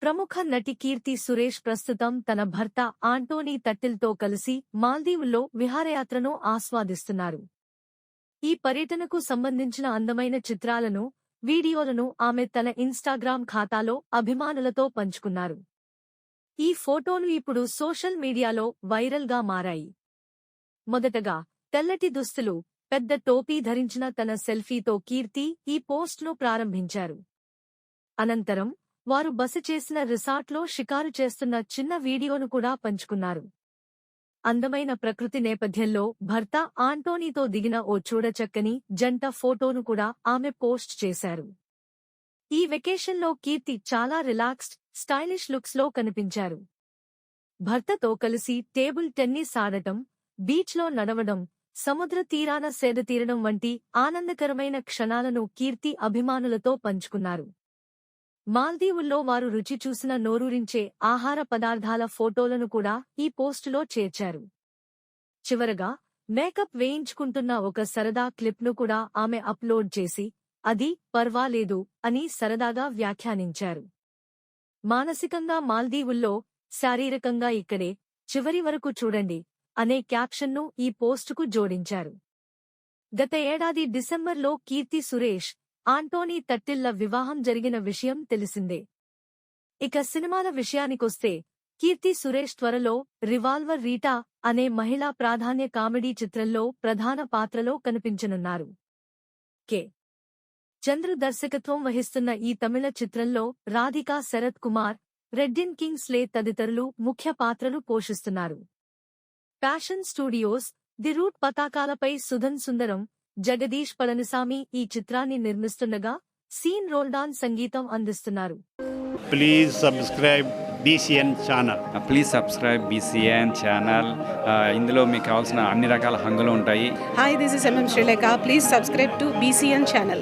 ప్రముఖ నటి కీర్తి సురేష్ ప్రస్తుతం తన భర్త ఆంటోనీ తట్టిల్తో కలిసి మాల్దీవుల్లో విహారయాత్రను ఆస్వాదిస్తున్నారు. ఈ పర్యటనకు సంబంధించిన అందమైన చిత్రాలను, వీడియోలను ఆమె తన ఇన్స్టాగ్రామ్ ఖాతాలో అభిమానులతో పంచుకున్నారు. ఈ ఫోటోలు ఇప్పుడు సోషల్ మీడియాలో వైరల్గా మారాయి. మొదటగా తెల్లటి దుస్తులు, పెద్ద టోపీ ధరించిన తన సెల్ఫీతో కీర్తి ఈ పోస్ట్ను ప్రారంభించారు. అనంతరం వారు బస చేసిన రిసార్ట్లో షికారు చేస్తున్న చిన్న వీడియోను కూడా పంచుకున్నారు. అందమైన ప్రకృతి నేపథ్యంలో భర్త ఆంటోనీతో దిగిన ఓ చూడచక్కని జంట ఫోటోను కూడా ఆమె పోస్ట్ చేశారు. ఈ వెకేషన్లో కీర్తి చాలా రిలాక్స్డ్, స్టైలిష్ లుక్స్లో కనిపించారు. భర్తతో కలిసి టేబుల్ టెన్నిస్ ఆడటం, బీచ్లో నడవడం, సముద్ర తీరాన సేదతీరడం వంటి ఆనందకరమైన క్షణాలను కీర్తి అభిమానులతో పంచుకున్నారు. మాల్దీవుల్లో వారు రుచి చూసిన నోరూరించే ఆహార పదార్థాల ఫోటోలను కూడా ఈ పోస్టులో చేర్చారు. చివరగా మేకప్ వేయించుకుంటున్న ఒక సరదా క్లిప్ను కూడా ఆమె అప్లోడ్ చేసి, అది పర్వాలేదు అని సరదాగా వ్యాఖ్యానించారు. మానసికంగా మాల్దీవుల్లో, శారీరకంగా ఇక్కడే, చివరి వరకు చూడండి అనే క్యాప్షన్ను ఈ పోస్టుకు జోడించారు. గత ఏడాది డిసెంబర్లో కీర్తి సురేష్, ఆంటోనీ తట్టిల్ల వివాహం జరిగిన విషయం తెలిసిందే. ఇక సినిమాల విషయానికొస్తే కీర్తి సురేష్ త్వరలో రివాల్వర్ రీటా అనే మహిళా ప్రాధాన్య కామెడీ చిత్రంలో ప్రధాన పాత్రలో కనిపించనున్నారు. కె. చంద్రు దర్శకత్వం వహిస్తున్న ఈ తమిళ చిత్రంలో రాధికా శరత్ కుమార్, రెడ్డిన్ కింగ్స్లే తదితరులు ముఖ్య పాత్రలు పోషిస్తున్నారు. ప్యాషన్ స్టూడియోస్, ది రూట్ పతాకాలపై సుధన్ సుందరం, జగదీష్ పళనిసామి ఈ చిత్రాన్ని నిర్మిస్తుండగా సీన్ రోల్డాన్ సంగీతం అందిస్తున్నారు. Please subscribe BCN channel. Please subscribe BCN channel. ఇందులో మీకు కావాల్సిన అన్ని రకాల హంగులు ఉంటాయి. Hi, this is MM Sri Lanka. Please subscribe to BCN channel.